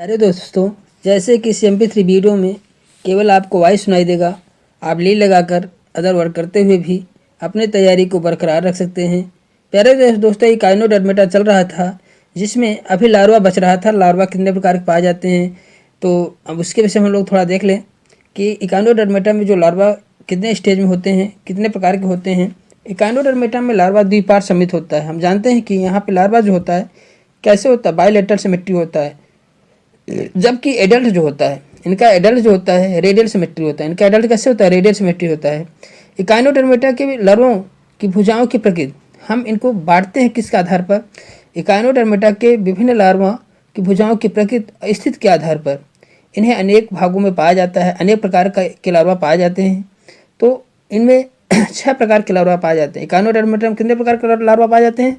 अरे दोस्तों, जैसे कि MP3 वीडियो में केवल आपको वॉइस सुनाई देगा, आप लीड लगाकर अदर वर्क करते हुए भी अपनी तैयारी को बरकरार रख सकते हैं। प्यारे दोस्तों, एक काइनोडर्मेटा चल रहा था जिसमें अभी लार्वा बच रहा था। लार्वा कितने प्रकार के पाए जाते हैं, तो अब उसके विषय में हम लोग थोड़ा देख लें कि इकाइनोडर्मेटा में जो लार्वा कितने स्टेज में होते हैं, कितने प्रकार के होते हैं। इकाइनोडर्मेटा में लार्वा द्विपार्श्व समित होता है। हम जानते हैं कि यहाँ पे लार्वा जो होता है कैसे होता है, बायलेटरल सिमेट्री होता है, जबकि एडल्ट जो होता है इनका एडल्ट जो होता है रेडियल सिमेट्री होता है। इनका एडल्ट कैसे होता है, रेडियल सिमेट्री होता है। इकाइनोडर्मेटा के लार्वों की भुजाओं की प्रकृति हम इनको बांटते हैं किसके आधार पर, इकाइनोडर्मेटा के विभिन्न लार्वा की भुजाओं की प्रकृति स्थिति के आधार पर इन्हें अनेक भागों में पाया जाता है। अनेक प्रकार के लार्वा पाए जाते हैं। तो इनमें 6 प्रकार के लार्वा पाए जाते हैं। इकाइनोडर्मेटा में कितने प्रकार के लार्वा पाए जाते हैं?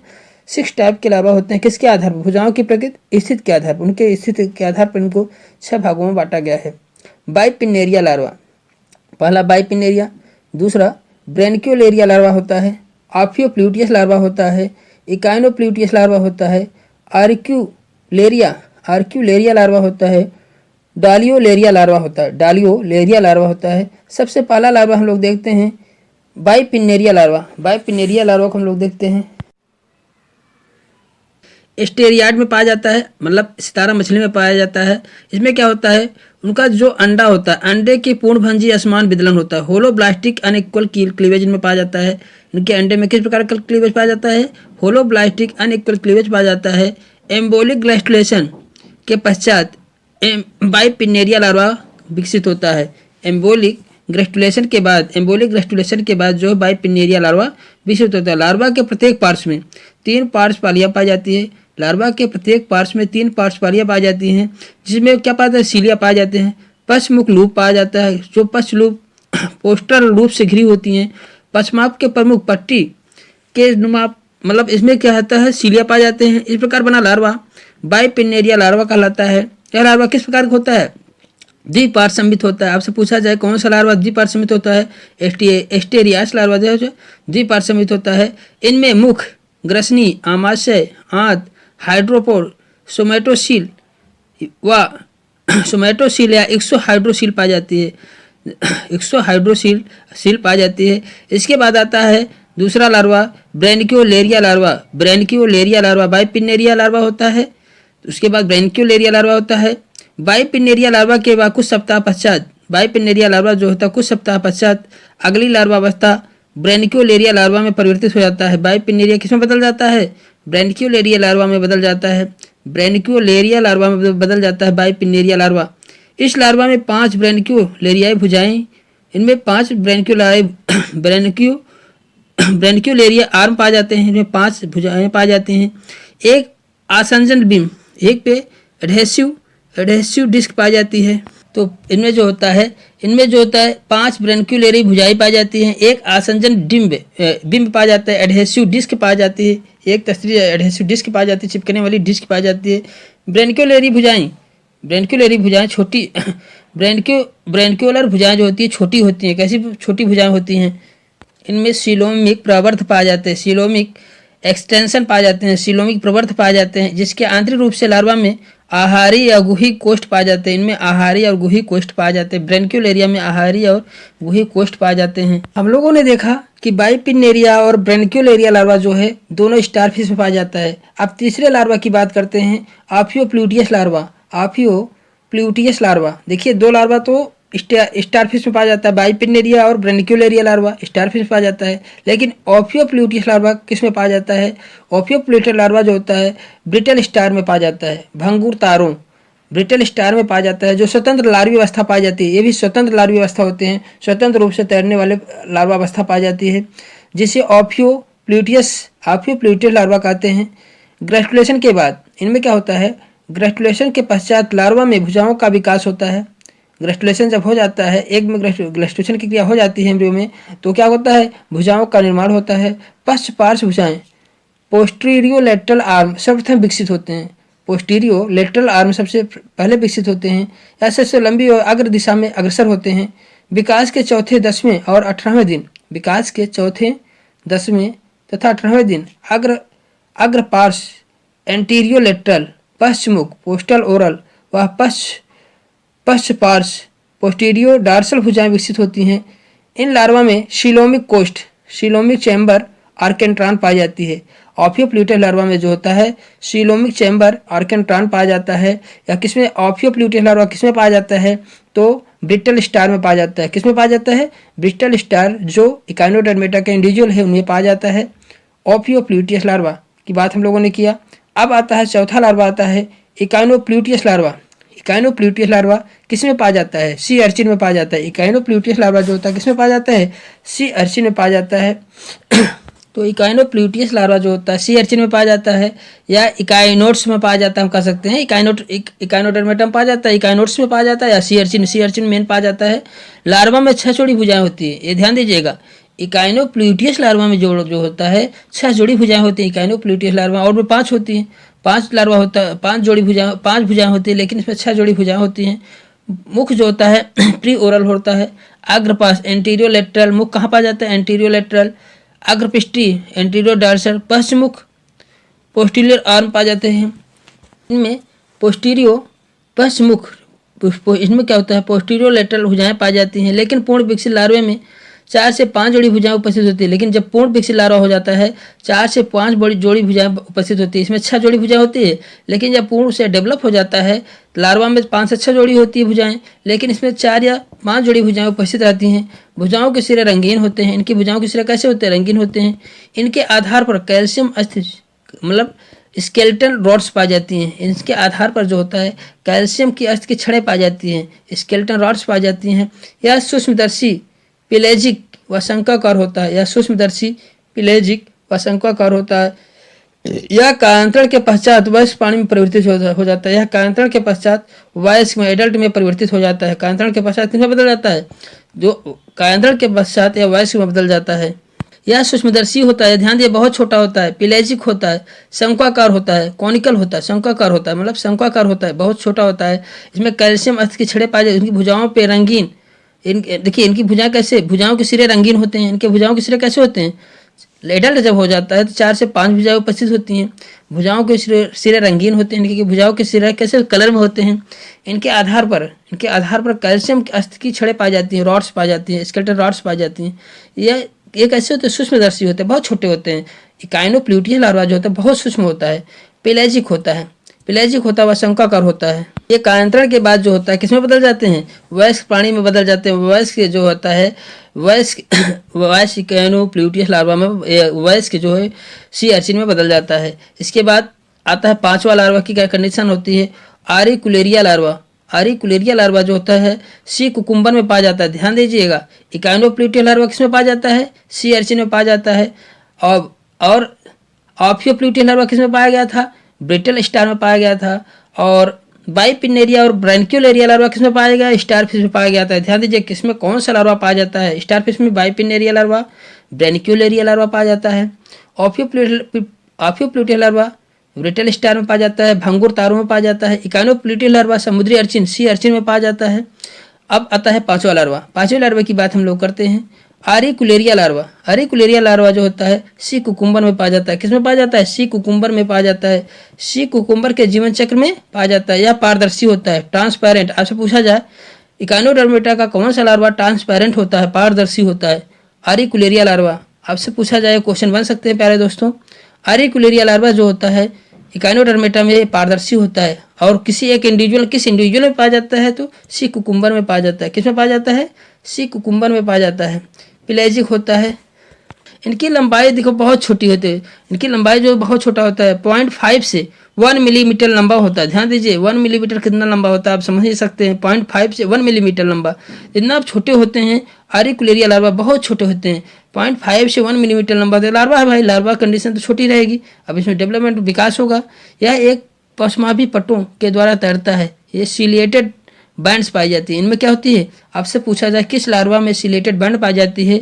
6 टाइप के लार्वा होते हैं। किसके आधार पर? भुजाओं की प्रकृति स्थिति के आधार पर, उनके स्थिति के आधार पर इनको 6 भागों में बांटा गया है। बाइपिनेरिया लार्वा, पहला बाइपिनेरिया। दूसरा ब्रेनक्यूलेरिया लार्वा होता है। ऑफियोप्ल्यूटियस लार्वा होता है। इकाइनोप्ल्यूटियस लार्वा होता है। आर्क्यूलेरिया लार्वा होता है। डालियोलेरिया लार्वा होता है। डालियोलेरिया लार्वा होता है। सबसे पहला लार्वा हम लोग देखते हैं बाइपिनेरिया लार्वा। बाइपिनेरिया लार्वा को हम लोग देखते हैं स्टेरियाड में पाया जाता है, मतलब सितारा मछली में पाया जाता है। इसमें क्या होता है, उनका जो अंडा होता है, अंडे की पूर्णभंजी असमान विदलन होता है। होलोब्लास्टिक अनइक्वल क्लीवेज इनमें पाया जाता है। इनके अंडे में किस प्रकार का क्लीवेज पाया जाता है? होलोब्लास्टिक अनइक्वल क्लीवेज पाया जाता है। एम्बोलिक ग्लैस्टुलेशन के पश्चात बाइपिनेरिया लार्वा विकसित होता है। एम्बोलिक ग्लैस्टुलेशन के बाद जो बाइपिनेरिया लार्वा विकसित होता है। लार्वा के प्रत्येक पार्श्व में 3 पार्श्वपालियाँ पाई जाती है। लार्वा के प्रत्येक पार्श्व में 3 पार्श्वपालियाँ पाई जाती हैं, जिसमें क्या पाया जाता है? सीलिया पाया जाते हैं। पश्चमुख लूप पाया जाता है, जो पश्च लूप पोस्टल लूप से घिरी होती हैं। पश्चमाप के प्रमुख पट्टी के नुमा, मतलब इसमें क्या होता है? सीलिया पाए जाते हैं। इस प्रकार बना लार्वा बाइपिनेरिया लार्वा कहलाता है। यह लार्वा किस प्रकार का होता है? द्विपार्श्व समित होता है। आपसे पूछा जाए कौन सा लार्वा द्विपार्श्व समित होता है? एस्टेरियास लार्वा जो है द्विपार्श्व समित होता है। इनमें मुख, ग्रसनी, आमाशय, आंत, हाइड्रोपोर, सोमेटोसील या एक्सोहाइड्रोसील पाई जाती है। एक्सोहाइड्रोसील पाई जाती है। इसके बाद आता है दूसरा larva brachiolaria larva. Brachiolaria larva bipinnaria larva होता है। उसके बाद ब्रेनक्यूलेरिया लार्वा होता है। बाइपिनेरिया लार्वा के बाद कुछ सप्ताह पश्चात बाइपिनेरिया लार्वा जो होता है कुछ सप्ताह पश्चात अगली लार्वा अवस्था ब्रेनक्यूलेरिया लार्वा में परिवर्तित हो जाता है। बाइपिनेरिया किसमें बदल जाता है? ब्रेनक्यूलेरिया लार्वा में बदल जाता है। ब्रेनक्यूलेरिया लार्वा में बदल जाता है बाइपिनेरिया लार्वा। इस लार्वा में 5 ब्रेनक्यूलेरियाई भुजाएं, इनमें 5 ब्रेनक्यूलेरिया आर्म पाए जाते हैं। इनमें 5 भुजाएं पाई जाती हैं। एक आसंजन बीम, एक पे एडहेसिव डिस्क पाई जाती है। तो इनमें जो होता है 5 ब्रेनक्यूलेरी भुजाएं पाई जाती हैं। एक आसंजन बिंब पाया जाता है। एडहेसिव डिस्क पाई जाती है। एक तस्वीर एडहेसिव डिस्क पाई जाती है, चिपकने वाली डिस्क पाई जाती है। ब्रेनक्यूलेरी भुजाएं छोटी ब्रेनक्यूलर भुजाएं जो होती है छोटी होती हैं। कैसी छोटी भुजाएं होती हैं? इनमें सीलोमिक प्रवर्ध पाए जाते हैं। सीलोमिक एक्सटेंशन पाए जाते हैं। सीलोमिक प्रवर्ध पाए जाते हैं, जिसके आंतरिक रूप से लार्वा में आहारी या गुही कोष्ठ पाए जाते हैं। इनमें आहारी और गुही कोष्ठ पाए जाते हैं। ब्रेनक्यूलेरिया में आहारी और गुही कोष्ठ पाए जाते हैं। हम लोगों ने देखा कि बाइपिनेरिया और ब्रेनक्यूलेरिया लार्वा जो है दोनों स्टारफिश में पाया जाता है। अब तीसरे लार्वा की बात करते हैं, ऑफियोप्ल्यूटियस लार्वा। देखिए, 2 लार्वा तो स्टारफिश में पाया जाता है। बाइपिनेरिया और ब्रेनक्यूलेरिया लार्वा स्टारफिश में पाया जाता है। लेकिन ऑफियोप्ल्यूटियस लार्वा किस में पाया जाता है? ऑफियोप्ल्यूटियस लार्वा जो होता है ब्रिटल स्टार में पाया जाता है। भंगुर तारों ब्रिटल स्टार में पाया जाता है, जो स्वतंत्र लार्वी अवस्था पाई जाती है। ये भी स्वतंत्र लार्वी अवस्था होते हैं। स्वतंत्र रूप से तैरने वाले लार्वा अवस्था पाई जाती है, जिसे ऑफियोप्ल्यूटियस लार्वा कहते हैं। ग्रेस्टुलेशन के बाद इनमें क्या होता है? ग्रेस्टुलेशन के पश्चात लार्वा में भुजाओं का विकास होता है। ग्रेस्टुलेशन जब हो जाता है, एक में ग्रेस्टुलेशन की क्रिया हो जाती है एम्ब्रियो में, तो क्या होता है? भुजाओं का निर्माण होता है। पश्च पार्श्व भुजाएं पोस्टीरियो लेटरल आर्म सर्वप्रथम विकसित होते हैं। पोस्टीरियो लेटरल आर्म सबसे पहले विकसित होते हैं। ऐसे लंबी और अग्र दिशा में अग्रसर होते हैं। विकास के चौथे, 10वें और 18वें दिन तथा 18वें दिन अग्र पार्श्व एंटीरियो लेटरल पश्चमुख पोस्टल ओरल वह पश्च पार्श्व पोस्टीरियो डार्सल भुजाएं विकसित होती हैं। इन लार्वा में सीलोमिक कोस्ट, सीलोमिक चैम्बर, आर्केंट्रान पाई जाती है। ऑफियोप्ल्यूटेस लार्वा में जो होता है सीलोमिक चैम्बर, आर्केंट्रान पाया जाता है। या किसमें ऑफियोप्ल्यूटेस लार्वा किसमें पाया जाता है तो ब्रिटल स्टार में पाया जाता है। किसमें पाया जाता है? ब्रिटल स्टार जो इकाइनोडर्मेटा का इंडिविजुअल है उनमें पाया जाता है। ऑफियोप्ल्यूटियस लार्वा की बात हम लोगों ने किया। अब आता है चौथा लार्वा आता है इकाइनोप्ल्यूटियस लार्वा। इकाइनोप्ल्यूटियस लार्वा किसमें पाया जाता है? सी अर्चिन में पाया जाता है। इकाइनोप्ल्यूटियस लार्वा जो होता है किसमें पाया जाता है? सी अर्चिन में पाया जाता है। तो इकाइनोप्ल्यूटियस लार्वा जो होता है सी अर्चिन में पाया जाता है या इकाइनोट्स में पाया जाता है, हम कह सकते हैं इकाइनोडर्मेटा में पाया जाता है, इकाइनोट्स में पाया जाता है या सी अर्चिन मेन पाया जाता है। लार्वा में 6 जोड़ी भुजाएं होती है, ये ध्यान दीजिएगा। इकाइनोप्ल्यूटियस लार्वा में जो होता है 6 जोड़ी भुजाएं होती हैं इकाइनोप्ल्यूटियस लार्वा, और में 5 होती हैं। 5 लार्वा होता है, 5 भुजाएं होती है, लेकिन इसमें 6 जोड़ी भुजाएं होती हैं। मुख जो होता है प्री ओरल होता है। अग्रपाश एंटीरियो लेटरल, मुख कहाँ पाया जाता है? एंटीरियो लेटरल। अग्रपृष्ठी एंटीरियो डार्सल। पश्चमुख पोस्टीरियर आर्म पाए जाते हैं। इनमें पोस्टीरियो पश्चमुख, इसमें क्या होता है पोस्टीरियो लेटरल भुजाएं पाई जाती हैं। लेकिन पूर्ण विकसित लार्वे में 4 से 5 जोड़ी भुजाएं उपस्थित होती है। लेकिन जब पूर्ण विकसित लार्वा हो जाता है 4 से 5 बड़ी जोड़ी भुजाएं उपस्थित होती है। इसमें 6 जोड़ी भुजाएं होती है, लेकिन जब पूर्ण से डेवलप हो जाता है लार्वा में 5 से 6 जोड़ी होती है भुजाएं, लेकिन इसमें 4 या 5 जोड़ी भुजाएं उपस्थित रहती हैं। भुजाओं के सिरे रंगीन होते हैं। इनकी भुजाओं के सिरे कैसे होते हैं? रंगीन होते हैं। इनके आधार पर कैल्शियम अस्थि मतलब स्केलेटन रॉड्स पाई जाती हैं। इसके आधार पर जो होता है कैल्शियम की अस्थि की छड़ें पाई जाती हैं, स्केलेटन रॉड्स पाई जाती हैं। यह सूक्ष्मदर्शी पेलेजिक व शंक्वाकार होता है। यह सूक्ष्मदर्शी पेलेजिक व शंक्वाकार होता है। यह कालांतरण के पश्चात वयस्क प्राणी में परिवर्तित हो जाता है। यह कालांतरण के पश्चात वयस्क में एडल्ट में परिवर्तित हो जाता है। कालांतरण के पश्चात किसमें बदल जाता है? जो कालांतरण के पश्चात यह वयस्क में बदल जाता है। यह सूक्ष्मदर्शी होता है, ध्यान दिए, बहुत छोटा होता है, पेलेजिक होता है, शंक्वाकार होता है, कॉनिकल होता है, शंक्वाकार होता है, मतलब शंक्वाकार होता है, बहुत छोटा होता है। इसमें कैल्शियम अस्थि की छड़ें पाई जाती हैं। इनकी भुजाओं पे रंगीन, देखिए इनकी भुजाएं कैसे, भुजाओं के सिरे रंगीन होते हैं। इनके भुजाओं के सिरे कैसे होते हैं? एडल्ट जब हो जाता है तो 4 से 5 भुजाएं उपस्थित होती हैं। भुजाओं के सिरे रंगीन होते हैं। इनकी भुजाओं के सिरे कैसे कलर में होते हैं? इनके आधार पर कैल्शियम अस्थि की छड़ें पाई जाती हैं, रॉड्स पाई जाती हैं, स्केलेटन रॉड्स पाई जाती हैं। ये कैसे होते हैं? सूक्ष्मदर्शी होते हैं, बहुत छोटे होते हैं। इकाइनोप्ल्यूटियस लार्वा जो होता है बहुत सूक्ष्म होता है, पेलेजिक होता है, व शंक्वाकार होता है। ये कालांतरण के बाद जो होता है किसमें बदल जाते हैं? वयस्क प्राणी में बदल जाते हैं। वयस्क जो होता है वयस्क इकाइनोप्ल्यूटियस लार्वा में वयस्क जो है सी अर्चिन में बदल जाता है। इसके बाद आता है 5वां लार्वा की क्या कंडीशन होती है? आरिकुलेरिया लार्वा। आरिकुलेरिया लार्वा जो होता है सी कुकुम्बर में पाया जाता है। ध्यान दीजिएगा, इकाइनोप्ल्यूटियस लार्वा किसमें पाया जाता है? सी अर्चिन में पाया जाता है। और ऑफियोप्ल्यूटियस लार्वा किसमें पाया गया था? ब्रिटल स्टार में पाया गया था। और बाइपिनेरिया और ब्रैंक्यूलेरिया लार्वा किसमें पाया गया? स्टारफिश में पाया गया था। ध्यान दीजिए किसमें कौन सा लार्वा पाया जाता है? स्टारफिश में बाइपिनेरिया लार्वा, ब्रैंक्यूलेरिया लार्वा पाया जाता है। ऑफियोप्ल्यूटियस लार्वा ब्रिटल स्टार में पाया जाता है, भंगुर तारों में पाया जाता है। इकाइनोप्ल्यूटियस लार्वा समुद्री अर्चिन सी अर्चिन में पाया जाता है। अब आता है 5वां लार्वा। 5वें लार्वा की बात हम लोग करते हैं। आरिकुलेरिया लार्वा। आरिकुलेरिया लार्वा जो होता है सी कुकुम्बर में पाया जाता है। किसमें पाया जाता है? सी कुकुम्बर में पाया जाता है। सी कुकुम्बर के जीवन चक्र में पाया जाता है। यह पारदर्शी होता है, ट्रांसपेरेंट। आपसे पूछा जाए इकाइनोडर्मेटा का कौन सा लार्वा ट्रांसपेरेंट होता है, पारदर्शी होता है? आरिकुलेरिया लार्वा। आपसे पूछा जाए, क्वेश्चन बन सकते हैं प्यारे दोस्तों। आरिकुलेरिया लार्वा जो होता है इकाइनोडर्मेटा में पारदर्शी होता है और किस इंडिविजुअल में पाया जाता है तो सी कुकुम्बर में पाया जाता है। किसमें पाया जाता है? सी कुकुम्बर में पाया जाता है। पेलेजिक होता है। इनकी लंबाई देखो बहुत छोटी होती है। इनकी लंबाई जो बहुत छोटा होता है 0.5 से 1 मिलीमीटर लंबा होता है। ध्यान दीजिए 1 मिलीमीटर कितना लंबा होता है आप समझ ही सकते हैं। 0.5 से 1 मिलीमीटर लंबा, इतना आप छोटे होते हैं। आरिकुलेरिया लार्वा बहुत छोटे होते हैं, 0.5 से 1 मिलीमीटर लंबा होता है। लार्वा है भाई, लार्वा कंडीशन तो छोटी रहेगी। अब इसमें डेवलपमेंट विकास होगा। यह एक पश्चमाभी पट्टों के द्वारा तैरता है। ये सिलिएटेड बैंड्स पाई जाती है। इनमें क्या होती है? आपसे पूछा जाए किस लार्वा में सिलेटेड बैंड पाई जाती है?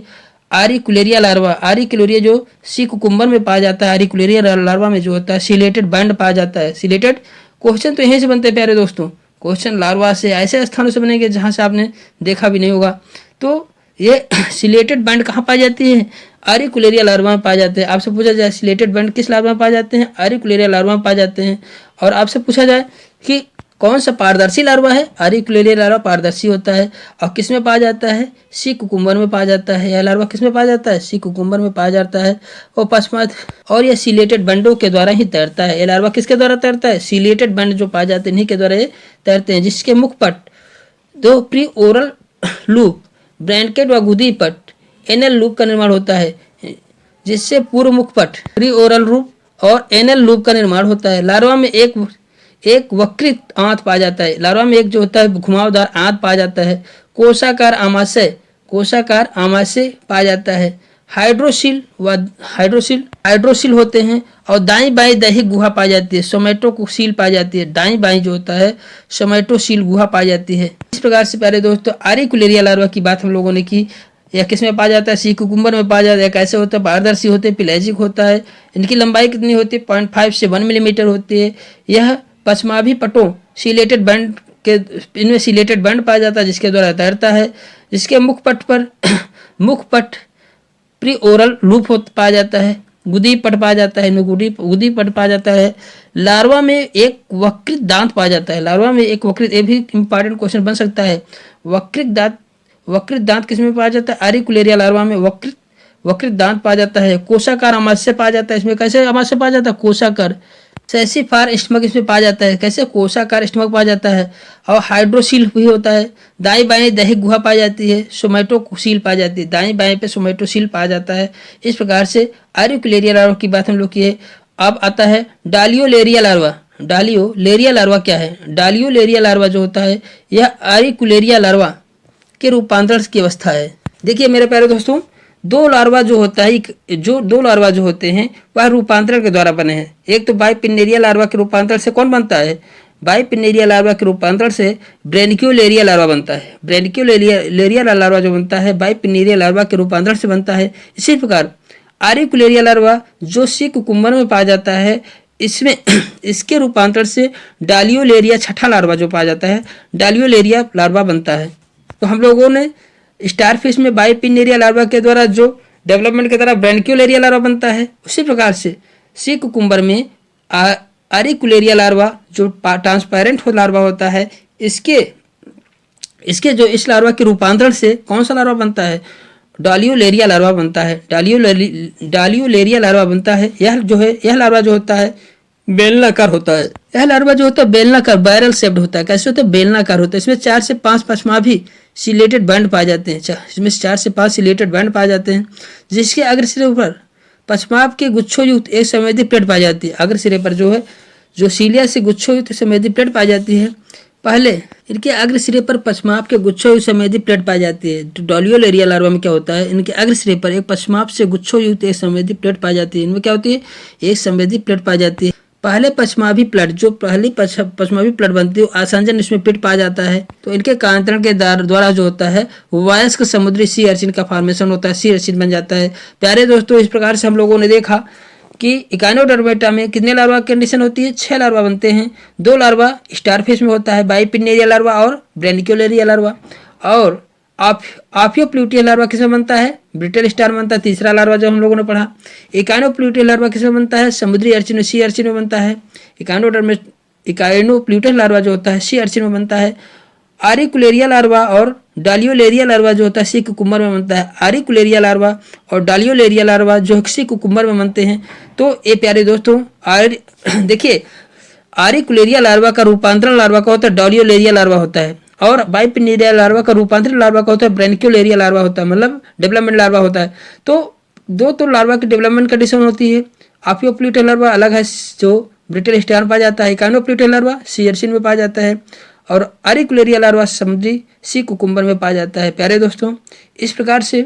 आरिकुलेरिया लार्वा। आरिकुलेरिया जो सी कुकुम्बर में पाया जाता है, आरिकुलेरिया लार्वा में जो होता है सिलेटेड बैंड पाया जाता है। सिलेटेड क्वेश्चन तो यहीं से बनते हैं प्यारे दोस्तों। क्वेश्चन लार्वा से ऐसे स्थानों से बनेंगे जहाँ से आपने देखा भी नहीं होगा। तो ये सिलेटेड बैंड कहाँ पाई जाती है? आरिकुलेरिया लार्वा में पाए जाते हैं। आपसे पूछा जाए सिलेटेड बैंड किस लार्वा में पाए जाते हैं? आरिकुलेरिया लार्वा में पाए जाते हैं। और आपसे पूछा जाए कि कौन सा पारदर्शी लार्वा है? आरिकुलेरिया लार्वा पारदर्शी होता है। और किस में पाया जाता है? सी कुकुम्बर में पाया जाता है। यह लार्वा किस में पाया जाता है? सी कुकुम्बर में पाया जाता है। और पश्चात और यह सीलेटेड बंडों के द्वारा ही तैरता है। यह लार्वा किसके द्वारा तैरता है? सीलेटेड बंड जो पाए जाते हैं इन्हीं के द्वारा ये तैरते हैं, जिसके मुखपट दो प्री ओरल लूप, ब्रैंकेट व गुदी पट एनल लूप का निर्माण होता है, जिससे पूर्व मुखपट प्री ओरल लूप और एनल लूप का निर्माण होता है। लार्वा में एक वक्रित आंत पाया जाता है। लार्वा में एक जो होता है घुमावदार आंत पाया जाता है। कोशाकार आमाशय पाया जाता है। हाइड्रोसिल होते हैं और दाईं बाईं दैहिक गुहा पाई जाती है। सोमैटोसील पाई जाती है। दाईं बाईं जो होता है सोमैटोसील गुहा पाई जाती है। इस प्रकार से प्यारे दोस्तों आरिकुलेरिया लार्वा की बात हम लोगों ने की। यह किस में पाया जाता है? सी कुकुम्बर में पाया जाता है। कैसे होता है? पारदर्शी होते हैं, पेलाजिक होता है। इनकी लंबाई कितनी होती है? 0.5 से 1 मिलीमीटर होती है। यह पश्चमाभी पटों सीलेटेड बैंड के इनमें सीलेटेड बैंड पाया जाता है, जिसके द्वारा तैरता है। जिसके मुखपट पर मुखपट प्री ओरल लूप पाया जाता है। गुदी पट पाया जाता है। इनमें गुदी पट पाया जाता है। लार्वा में एक वक्रित दांत पाया जाता है। लार्वा में एक वक्रित, ये भी इंपॉर्टेंट क्वेश्चन बन सकता है। वक्रित दांत किस में पाया जाता है? आरिकुलेरिया लार्वा में वक्रित दांत पाया जाता है। कोशाकार आमाशय पाया जाता है। इसमें कैसे आमाशय पाया जाता है? कोशाकार। सेसिफार स्टमक इसमें पाया जाता है। कैसे? कोशाकार स्टमक पाया जाता है। और हाइड्रोसील भी होता है। दाईं बाईं दैहिक गुहा पाई जाती है। सोमैटोसील पाई जाती है। दाईं बाईं पे सोमैटोसील पाया जाता है। इस प्रकार से आरिकुलेरिया लार्वा की बात हम लोग की है। अब आता है डालियोलेरिया लार्वा। डालियोलेरिया लार्वा क्या है? डालियोलेरिया लार्वा जो होता है यह आरिकुलेरिया लार्वा के रूपांतरण की अवस्था है। देखिए मेरे प्यारे दोस्तों, दो लार्वा जो होते हैं वह रूपांतरण के द्वारा बने हैं। एक तो बाइपिन्नेरिया लार्वा के रूपांतरण से कौन बनता है? बाइपिन्नेरिया लार्वा के रूपांतरण से ब्रेनकियोलेरिया लार्वा बनता है। ब्रेनकियोलेरिया लार्वा जो बनता है बाइपिन्नेरिया लार्वा के रूपांतरण से बनता है। इसी प्रकार आरिकुलेरिया लार्वा जो सी कुकुम्बर में पाया जाता है, इसमें इसके रूपांतरण से डालियोलेरिया छठा लार्वा जो पाया जाता है डालियोलेरिया लार्वा बनता है। तो हम लोगों ने स्टारफिश में बाइपिन्नेरिया लार्वा के द्वारा जो डेवलपमेंट के द्वारा ब्रैंकियोलेरिया लार्वा बनता है, उसी प्रकार से सी कुकुम्बर में आरिकुलेरिया लार्वा जो ट्रांसपेरेंट लार्वा होता है, इसके जो इस लार्वा के रूपांतरण से कौन सा लार्वा बनता है? डालियोलेरिया लार्वा बनता है। डालियोलेरिया लार्वा बनता है। यह लार्वा जो होता है बेलनाकार होता है। यह लार्वा जो होता है बेलनाकार, बैरल शेप्ड होता है। कैसे होता है? बेलनाकार होता है। इसमें 4 से 5 पश्चमाभी सिलेटेड बैंड पाए जाते हैं। इसमें 4 से 5 सिलेटेड बैंड पाए जाते हैं, जिसके अग्रसिरे पर पश्चमाभ के गुच्छों युक्त एक संवेदी प्लेट पाई जाती है। अग्रसिरे पर जो सीलिया से गुच्छों युक्त संवेदी प्लेट पाई जाती है। पहले इनके अग्रसिरे पर पश्चमाभ के गुच्छों युक्त संवेदी प्लेट पाई जाती है। तो डालियोलेरिया लार्वा में क्या होता है? इनके अग्रसिरे पर एक पश्चमाभ से गुच्छों युक्त एक संवेदी प्लेट पाई जाती है। इनमें क्या होती है? एक संवेदी प्लेट पाई जाती है। पहली पश्चमाभी प्लेट बनती है आसंजन इसमें पिट पाया जाता है। तो इनके कांतरण के द्वारा जो होता है वयस्क समुद्री सी अर्चिन का फॉर्मेशन होता है। सी अर्चिन बन जाता है। प्यारे दोस्तों, इस प्रकार से हम लोगों ने देखा कि इकाइनोडर्मेटा में कितने लार्वा कंडीशन होती है? 6 लार्वा बनते हैं। 2 लार्वा स्टारफिश में होता है, बाइपिन्नेरिया लार्वा और ब्रेनकियोलेरिया लार्वा। और आफियोप्लूटिया लार्वा किसमें बनता है? ब्रिटल स्टार बनता है। तीसरा लार्वा जो हम लोगों ने पढ़ा। इकाइनोप्लूटिया लार्वा किसमें बनता है? समुद्री अर्चिन में, सी अर्चिन में बनता है। इकाइनोप्लूटिया लार्वा जो होता है सी अर्चिन में बनता है। आरिकुलेरिया लार्वा और डालियोलेरिया लार्वा जो होता है सी कुकुम्बर में बनता है। आरिकुलेरिया लार्वा और डालियोलेरिया लार्वा जो सी कुकुम्बर में बनते हैं। तो ये प्यारे दोस्तों देखिए, आरिकुलेरिया लार्वा का रूपांतरण लार्वा का होता है डालियोलेरिया लार्वा होता है, और बाइपिन्नेरिया लार्वा का रूपांतरण लार्वा का होता है ब्रेनकियोलेरिया लार्वा होता है, मतलब डेवलपमेंट लार्वा होता है। तो दो लार्वा की डेवलपमेंट कंडीशन होती है। आफियोप्लूटिया लार्वा अलग है जो ब्रिटल स्टार में पाया जाता है। इकाइनोप्लूटिया लार्वा सी अर्चिन में पाया जाता है, और आरिकुलेरिया लार्वा समुद्री सी कुकुम्बर में पाया जाता है। प्यारे दोस्तों, इस प्रकार से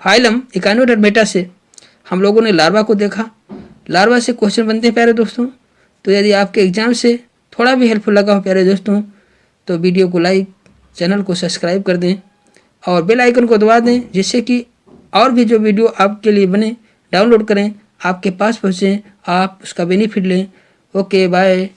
फाइलम इकाइनोडर्मेटा से हम लोगों ने लार्वा को देखा। लार्वा से क्वेश्चन बनते हैं प्यारे दोस्तों। तो यदि आपके एग्जाम से थोड़ा भी हेल्पफुल लगा हो प्यारे दोस्तों, तो वीडियो को लाइक, चैनल को सब्सक्राइब कर दें और बेल आइकन को दबा दें, जिससे कि और भी जो वीडियो आपके लिए बने डाउनलोड करें, आपके पास पहुँचें, आप उसका बेनिफिट लें। Okay, bye.